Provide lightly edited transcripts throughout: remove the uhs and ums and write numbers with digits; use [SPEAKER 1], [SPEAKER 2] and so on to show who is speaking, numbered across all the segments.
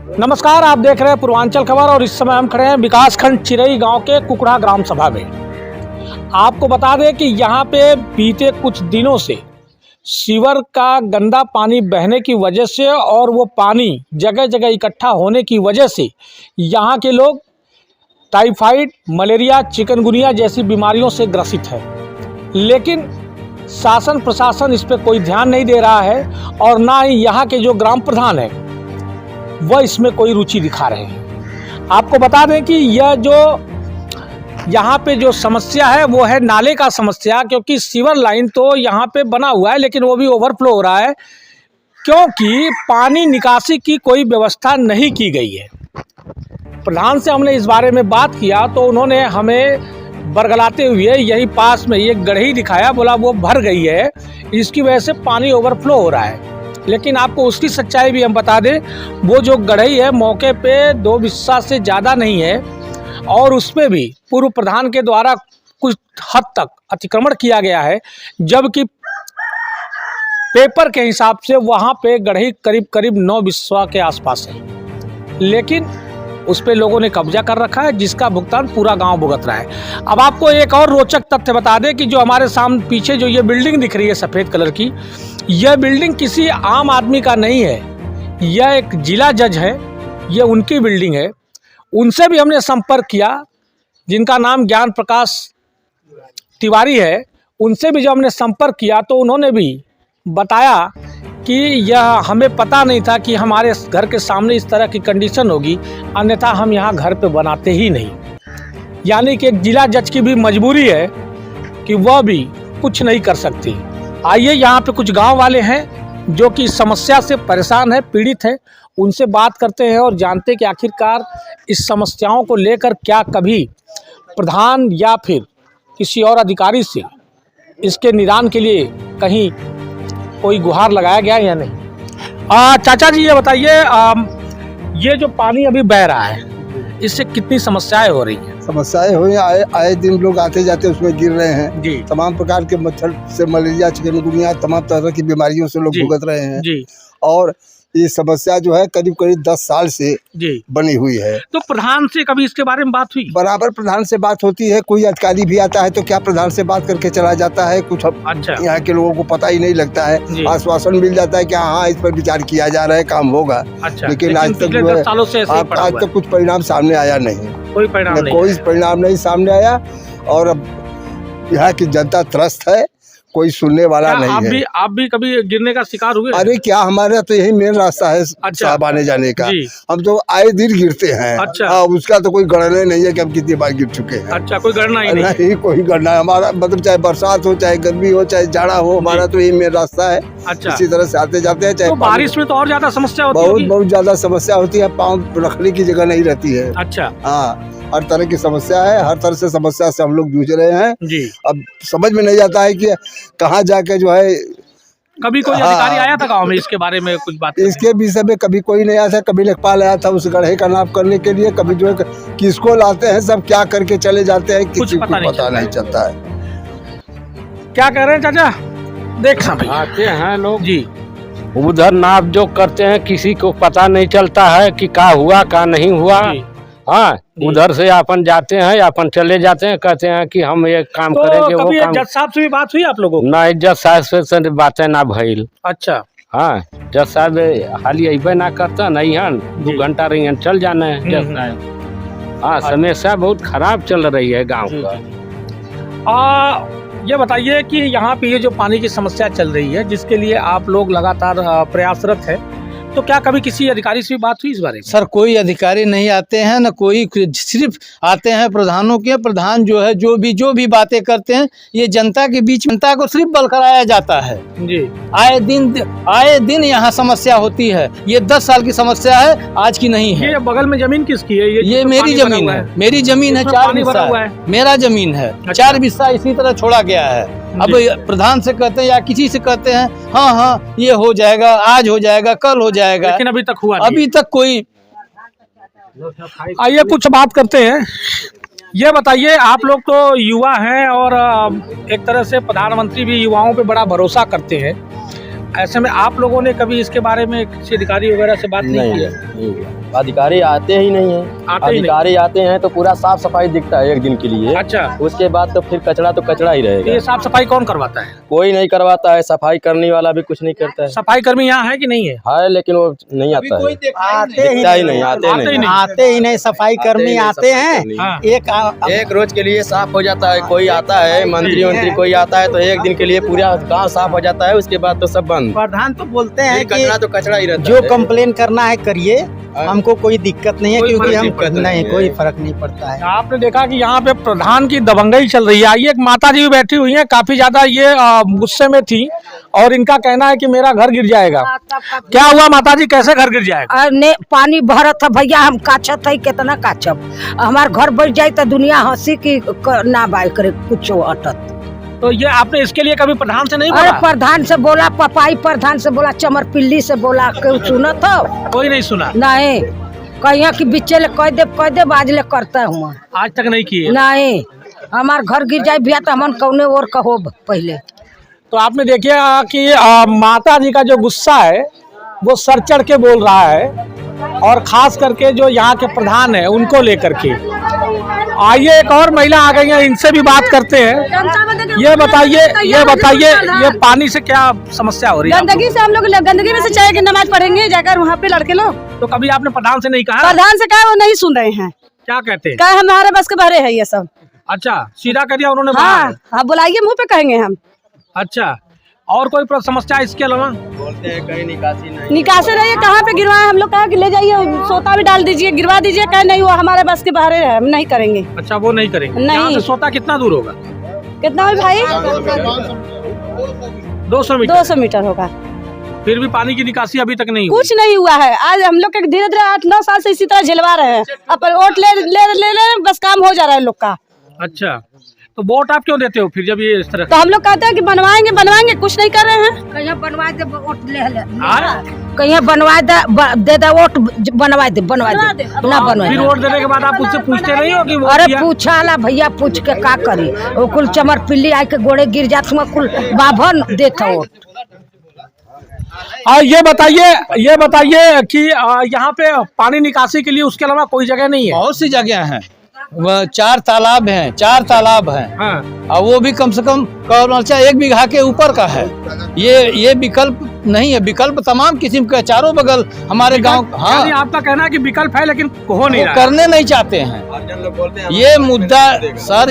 [SPEAKER 1] नमस्कार, आप देख रहे हैं पूर्वांचल खबर और इस समय हम खड़े हैं विकासखंड चिरई गांव के कुकड़ा ग्राम सभा में। आपको बता दें कि यहां पे बीते कुछ दिनों से सीवर का गंदा पानी बहने की वजह से और वो पानी जगह जगह इकट्ठा होने की वजह से यहां के लोग टाइफाइड, मलेरिया, चिकनगुनिया जैसी बीमारियों से ग्रसित हैं। लेकिन शासन प्रशासन इस पर कोई ध्यान नहीं दे रहा है और ना ही यहाँ के जो ग्राम प्रधान हैं वह इसमें कोई रुचि दिखा रहे हैं। आपको बता दें कि यह जो यहाँ पे जो समस्या है वो है नाले का समस्या, क्योंकि सीवर लाइन तो यहाँ पे बना हुआ है लेकिन वो भी ओवरफ्लो हो रहा है क्योंकि पानी निकासी की कोई व्यवस्था नहीं की गई है। प्रधान से हमने इस बारे में बात किया तो उन्होंने हमें बरगलाते हुए यही पास में एक गढ़ी दिखाया, बोला वो भर गई है, इसकी वजह से पानी ओवरफ्लो हो रहा है। लेकिन आपको उसकी सच्चाई भी हम बता दें, वो जो गढ़ई है मौके पे 2 बिस्सा से ज़्यादा नहीं है और उसमें भी पूर्व प्रधान के द्वारा कुछ हद तक अतिक्रमण किया गया है, जबकि पेपर के हिसाब से वहाँ पे गढ़ई करीब करीब 9 बिस्सा के आसपास है, लेकिन उस पे लोगों ने कब्जा कर रखा है जिसका भुगतान पूरा गांव भुगत रहा है। अब आपको एक और रोचक तथ्य बता दें कि जो हमारे सामने पीछे जो ये बिल्डिंग दिख रही है सफ़ेद कलर की, यह बिल्डिंग किसी आम आदमी का नहीं है, यह एक जिला जज है, यह उनकी बिल्डिंग है। उनसे भी हमने संपर्क किया, जिनका नाम ज्ञान प्रकाश तिवारी है। उनसे भी जब हमने संपर्क किया तो उन्होंने भी बताया कि यह हमें पता नहीं था कि हमारे घर के सामने इस तरह की कंडीशन होगी, अन्यथा हम यहाँ घर पे बनाते ही नहीं। यानी कि एक जिला जज की भी मजबूरी है कि वह भी कुछ नहीं कर सकती। आइए यहाँ पे कुछ गांव वाले हैं जो कि इस समस्या से परेशान है, पीड़ित है, उनसे बात करते हैं और जानते हैं कि आखिरकार इस समस्याओं को लेकर क्या कभी प्रधान या फिर किसी और अधिकारी से इसके निदान के लिए कहीं कोई गुहार लगाया गया या नहीं। चाचा जी ये बताइए, ये जो पानी अभी बह रहा है इससे कितनी समस्याएं हो रही हैं?
[SPEAKER 2] समस्याएं हो रही हैं, आए दिन लोग आते जाते उसमें गिर रहे हैं जी। तमाम प्रकार के मच्छर से मलेरिया, चिकनगुनिया, तमाम तरह की बीमारियों से लोग भुगत रहे हैं जी। और ये समस्या जो है करीब करीब 10 साल से जी बनी हुई है।
[SPEAKER 1] तो प्रधान से कभी इसके बारे में बात हुई?
[SPEAKER 2] बराबर प्रधान से बात होती है, कोई अधिकारी भी आता है तो क्या प्रधान से बात करके चला जाता है, कुछ अच्छा यहाँ के लोगों को पता ही नहीं लगता है। आश्वासन मिल जाता है कि हाँ इस पर विचार किया जा रहा है, काम होगा। अच्छा, लेकिन आज तक जो है आज तक कुछ परिणाम सामने आया नहीं, कोई परिणाम नहीं सामने आया। और अब यहाँ की जनता त्रस्त है, कोई सुनने वाला नहीं है।
[SPEAKER 1] आप भी कभी गिरने का शिकार हुए?
[SPEAKER 2] अरे क्या, हमारा तो यही मेन रास्ता है साहब आने जाने का, हम तो आए दिन गिरते हैं। अच्छा, उसका तो कोई गणना नहीं है कि हम कितनी बार गिर चुके हैं। अच्छा, कोई गणना ही नहीं, कोई गणना। हमारा मतलब चाहे बरसात हो, चाहे गर्मी हो, चाहे जाड़ा हो, हमारा तो यही मेन रास्ता है। अच्छा, इसी तरह से आते जाते हैं। चाहे
[SPEAKER 1] बारिश में तो और ज्यादा समस्या होती है,
[SPEAKER 2] बहुत ज्यादा समस्या होती है, पाँव रखने की जगह नहीं रहती है।
[SPEAKER 1] अच्छा,
[SPEAKER 2] हाँ, हर तरह की समस्या है, हर तरह से समस्या से हम लोग जूझ रहे हैं जी। अब समझ में नहीं आता है कि कहाँ जाके जो है।
[SPEAKER 1] कभी कोई अधिकारी आया था गांव में इसके बारे में कुछ बात?
[SPEAKER 2] इसके विषय में कभी कोई नहीं आया था। कभी लेखपाल आया था उस गढ़े का नाप करने के लिए, कभी जो है किसको लाते हैं, सब क्या करके चले जाते हैं, किसी को पता नहीं चलता है।
[SPEAKER 1] क्या कह रहे हैं चाचा? देख
[SPEAKER 3] आते हैं लोग
[SPEAKER 1] जी,
[SPEAKER 3] उधर नाप जो करते हैं, किसी को पता नहीं चलता है कि क्या हुआ क्या नहीं हुआ। हाँ, उधर से अपन जाते हैं, अपन चले जाते हैं, कहते हैं कि हम ये काम
[SPEAKER 1] तो
[SPEAKER 3] करेंगे,
[SPEAKER 1] वो काम।
[SPEAKER 3] जज
[SPEAKER 1] साहब से भी बात हुई आप लोगों?
[SPEAKER 3] नहीं, जज साहब से बातें ना भइल।
[SPEAKER 1] अच्छा,
[SPEAKER 3] हाँ, जज साहब हाली अबे ना करता, नहीं है 2 घंटा रही है, चल जाना है जज साहब। हाँ, समस्या बहुत खराब चल रही है गाँव का।
[SPEAKER 1] ये बताइए कि यहाँ पे ये जो पानी की समस्या चल रही है, जिसके लिए आप लोग लगातार प्रयासरत है, तो क्या कभी किसी अधिकारी से भी बात हुई इस बारे में?
[SPEAKER 4] सर, कोई अधिकारी नहीं आते हैं, न कोई, सिर्फ आते हैं प्रधानों के। प्रधान जो है जो भी बातें करते हैं, ये जनता के बीच, जनता को सिर्फ बल कराया जाता है जी। आए दिन यहाँ समस्या होती है। ये 10 साल की समस्या है, आज की नहीं है।
[SPEAKER 1] ये बगल में जमीन किसकी है?
[SPEAKER 4] ये मेरी जमीन है, मेरी जमीन है, 4 बिस्सा है, मेरा जमीन है। 4 बिस्सा इसी तरह छोड़ा गया है। अब प्रधान से कहते हैं या किसी से कहते हैं, हाँ ये हो जाएगा, आज हो जाएगा, कल हो जाएगा,
[SPEAKER 1] लेकिन अभी तक हुआ नहीं।
[SPEAKER 4] अभी तक कोई।
[SPEAKER 1] आइए कुछ बात करते हैं। ये बताइए, आप लोग तो युवा हैं और एक तरह से प्रधानमंत्री भी युवाओं पे बड़ा भरोसा करते हैं, ऐसे में आप लोगों ने कभी इसके बारे में किसी अधिकारी वगैरह से बात नहीं की?
[SPEAKER 5] नहीं, अधिकारी आते ही नहीं है। अधिकारी आते हैं तो पूरा साफ सफाई दिखता है एक दिन के लिए।
[SPEAKER 1] अच्छा,
[SPEAKER 5] उसके बाद तो फिर कचरा तो कचरा ही रहेगा।
[SPEAKER 1] ये साफ सफाई कौन करवाता है?
[SPEAKER 5] कोई नहीं करवाता है, सफाई करने वाला भी कुछ नहीं करता है।
[SPEAKER 1] सफाई कर्मी यहाँ है कि नहीं है?
[SPEAKER 5] है लेकिन वो नहीं आता है,
[SPEAKER 4] आते ही नहीं। सफाई कर्मी आते हैं,
[SPEAKER 5] एक रोज के लिए साफ हो जाता है। कोई आता है, मंत्री कोई आता है तो एक दिन के लिए पूरा गांव साफ हो जाता है, उसके बाद तो सब बंद।
[SPEAKER 4] प्रधान तो बोलते हैं कि
[SPEAKER 5] कचरा तो कचरा ही रहता
[SPEAKER 4] जो
[SPEAKER 5] है।
[SPEAKER 4] कंप्लेन करना है करिए, हमको कोई दिक्कत नहीं है, क्योंकि हम नहीं, कोई फर्क नहीं पड़ता है।
[SPEAKER 1] आपने देखा कि यहाँ पे प्रधान की दबंगई चल रही है। आइए, एक माता जी भी बैठी हुई हैं, काफी ज्यादा ये गुस्से में थी और इनका कहना है कि मेरा घर गिर जाएगा। क्या हुआ माता जी, कैसे घर गिर जाएगा?
[SPEAKER 6] ने पानी भरत है भैया, हम काछत है, कितना काछब, हमार घर बच जाए तो दुनिया हंसी की ना बाय करे कुछ अटत।
[SPEAKER 1] तो ये आपने इसके लिए कभी प्रधान से नहीं
[SPEAKER 6] अरे
[SPEAKER 1] बोला?
[SPEAKER 6] प्रधान से बोला, पपाई प्रधान से बोला, चमर पिल्ली से बोला, क्यों सुना था?
[SPEAKER 1] कोई नहीं सुना?
[SPEAKER 6] नहीं, कहीं कि बिच्चे ले कह दे आज ले करता हूँ,
[SPEAKER 1] आज तक नहीं किए?
[SPEAKER 6] नहीं, हमार घर गिर जाए भैया तो हमन कौने और कहो पहले।
[SPEAKER 1] तो आपने देखिए कि माता जी का जो गुस्सा है वो सर चढ़ के बोल रहा है, और खास करके जो यहाँ के प्रधान है उनको लेकर के। आइए, एक और महिला आ गई है, इनसे भी बात करते हैं। ये बताइए ये पानी से क्या समस्या हो रही है?
[SPEAKER 7] गंदगी से हम लोग गंदगी में से चाहे कि नमाज पढ़ेंगे जाकर वहाँ पे लड़के लोग।
[SPEAKER 1] तो कभी आपने प्रधान से नहीं कहा?
[SPEAKER 7] प्रधान से कहा, वो नहीं सुन रहे हैं।
[SPEAKER 1] क्या कहते हैं?
[SPEAKER 7] कहा हमारे बस के बाहर है ये सब।
[SPEAKER 1] अच्छा, सीधा कर दिया उन्होंने?
[SPEAKER 7] हाँ, बुलाइए, मुँह पे कहेंगे हम।
[SPEAKER 1] अच्छा, और कोई समस्या इसके अलावा?
[SPEAKER 5] बोलते हैं कहीं निकासी नहीं।
[SPEAKER 7] निकासी रहिए, कहाँ पे गिरवाए? हम लोग कहा कि ले जाइए, सोता भी डाल दीजिए, गिरवा दीजिए। कहे नहीं, वो हमारे बस के बाहर है, हम नहीं करेंगे।
[SPEAKER 1] अच्छा, वो नहीं करेंगे?
[SPEAKER 7] नहीं।
[SPEAKER 1] यहाँ से सोता कितना दूर होगा?
[SPEAKER 7] कितना है भाई? 200 मीटर होगा।
[SPEAKER 1] फिर भी पानी की निकासी अभी तक नहीं हुई?
[SPEAKER 7] कुछ नहीं हुआ है। आज हम लोग धीरे धीरे 8-9 साल से इसी तरह झेलवा रहे हैं, अपन वोट ले बस काम हो जा रहा है लोग का।
[SPEAKER 1] अच्छा, तो वोट आप क्यों देते हो फिर जब ये इस तरह?
[SPEAKER 7] तो हम लोग कहते हैं कि बनवाएंगे, कुछ नहीं कर रहे हैं।
[SPEAKER 6] कहीं बनवा दे वोट ले,
[SPEAKER 1] हाँ?
[SPEAKER 6] कहीं बनवा दे वोट, बनवा दे ना बनवा।
[SPEAKER 1] फिर वोट देने के बाद आप उससे पूछते नहीं हो कि वोट
[SPEAKER 6] अरे
[SPEAKER 1] दिया?
[SPEAKER 6] पूछाला भैया, पूछ के का करी, वो कुल चमर पिल्ली आके गोड़े गिर जात, कुल बाभन देता वोट।
[SPEAKER 1] ये बताइए कि यहाँ पे पानी निकासी के लिए उसके अलावा कोई जगह नहीं है?
[SPEAKER 4] बहुत सी जगह हैं, 4 तालाब हैं।
[SPEAKER 1] हाँ।
[SPEAKER 4] और वो भी कम से कम 1 बीघा के ऊपर का है। ये विकल्प नहीं है, विकल्प तमाम किस्म के चारों बगल हमारे गांव। हाँ,
[SPEAKER 1] यानी आपका कहना है कि विकल्प है लेकिन हो नहीं रहा है।
[SPEAKER 4] करने नहीं चाहते हैं।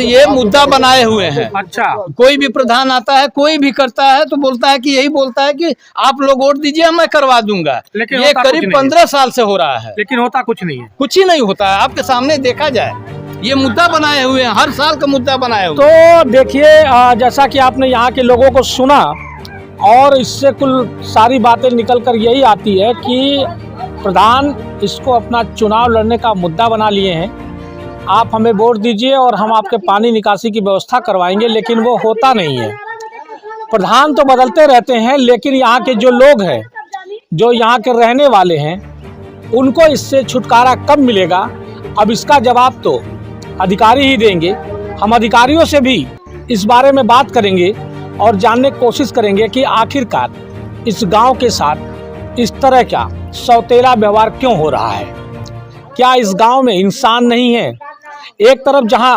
[SPEAKER 4] ये मुद्दा बनाए हुए हैं।
[SPEAKER 1] अच्छा,
[SPEAKER 4] कोई भी प्रधान आता है, कोई भी करता है तो बोलता है कि आप लोग वोट दीजिए, मैं करवा दूंगा।
[SPEAKER 1] लेकिन
[SPEAKER 4] ये करीब 15 साल से हो रहा है,
[SPEAKER 1] लेकिन होता कुछ नहीं है।
[SPEAKER 4] कुछ ही नहीं होता है। आपके सामने देखा जाए, ये मुद्दा बनाए हुए हैं, हर साल का मुद्दा बनाए हुए।
[SPEAKER 1] तो देखिए, जैसा कि आपने यहाँ के लोगों को सुना, और इससे कुल सारी बातें निकल कर यही आती है कि प्रधान इसको अपना चुनाव लड़ने का मुद्दा बना लिए हैं। आप हमें वोट दीजिए और हम आपके पानी निकासी की व्यवस्था करवाएंगे, लेकिन वो होता नहीं है। प्रधान तो बदलते रहते हैं, लेकिन यहाँ के जो लोग हैं, जो यहाँ के रहने वाले हैं, उनको इससे छुटकारा कब मिलेगा, अब इसका जवाब तो अधिकारी ही देंगे। हम अधिकारियों से भी इस बारे में बात करेंगे और जानने की कोशिश करेंगे कि आखिरकार इस गांव के साथ इस तरह का सौतेला व्यवहार क्यों हो रहा है। क्या इस गांव में इंसान नहीं है? एक तरफ जहां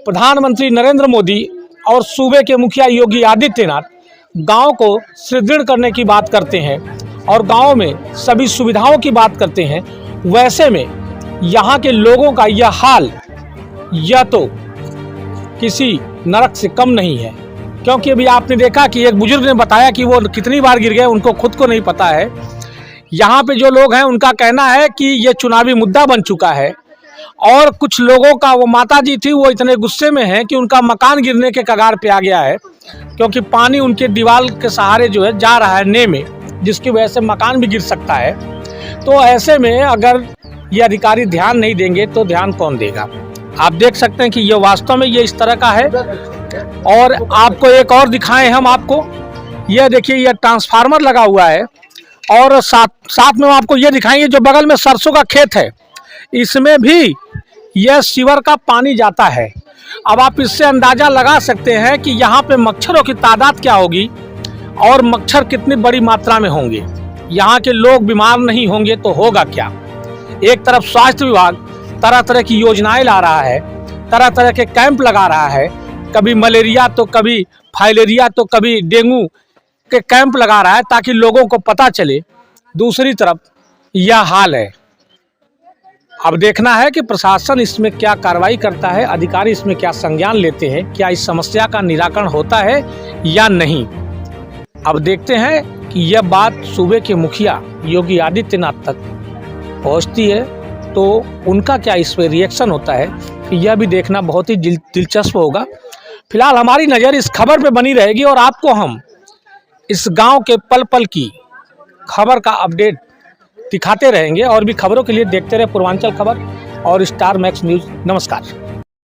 [SPEAKER 1] प्रधानमंत्री नरेंद्र मोदी और सूबे के मुखिया योगी आदित्यनाथ गांव को सुदृढ़ करने की बात करते हैं और गांव में सभी सुविधाओं की बात करते हैं, वैसे में यहाँ के लोगों का यह हाल यह तो किसी नरक से कम नहीं है। क्योंकि अभी आपने देखा कि एक बुजुर्ग ने बताया कि वो कितनी बार गिर गए, उनको खुद को नहीं पता है। यहाँ पे जो लोग हैं उनका कहना है कि ये चुनावी मुद्दा बन चुका है, और कुछ लोगों का, वो माता जी थी, वो इतने गुस्से में है कि उनका मकान गिरने के कगार पे आ गया है, क्योंकि पानी उनके दीवार के सहारे जो है जा रहा है ने में, जिसकी वजह से मकान भी गिर सकता है। तो ऐसे में अगर ये अधिकारी ध्यान नहीं देंगे तो ध्यान कौन देगा? आप देख सकते हैं कि ये वास्तव में ये इस तरह का है। और आपको एक और दिखाएं हम आपको, ये देखिए, ये ट्रांसफार्मर लगा हुआ है, और साथ में आपको ये दिखाएंगे जो बगल में सरसों का खेत है, इसमें भी यह सीवर का पानी जाता है। अब आप इससे अंदाज़ा लगा सकते हैं कि यहाँ पे मच्छरों की तादाद क्या होगी, और मच्छर कितनी बड़ी मात्रा में होंगे, यहाँ के लोग बीमार नहीं होंगे तो होगा क्या। एक तरफ स्वास्थ्य विभाग तरह तरह की योजनाएं ला रहा है, तरह तरह के कैंप लगा रहा है, कभी मलेरिया तो कभी फाइलेरिया तो कभी डेंगू के कैंप लगा रहा है ताकि लोगों को पता चले। दूसरी तरफ यह हाल है। अब देखना है कि प्रशासन इसमें क्या कार्रवाई करता है, अधिकारी इसमें क्या संज्ञान लेते हैं, क्या इस समस्या का निराकरण होता है या नहीं। अब देखते हैं कि यह बात सूबे के मुखिया योगी आदित्यनाथ तक पहुंचती है तो उनका क्या इस पर रिएक्शन होता है, यह भी देखना बहुत ही दिलचस्प होगा। फिलहाल हमारी नज़र इस खबर पे बनी रहेगी और आपको हम इस गांव के पल पल की खबर का अपडेट दिखाते रहेंगे। और भी खबरों के लिए देखते रहे पूर्वांचल खबर और स्टार मैक्स न्यूज़। नमस्कार।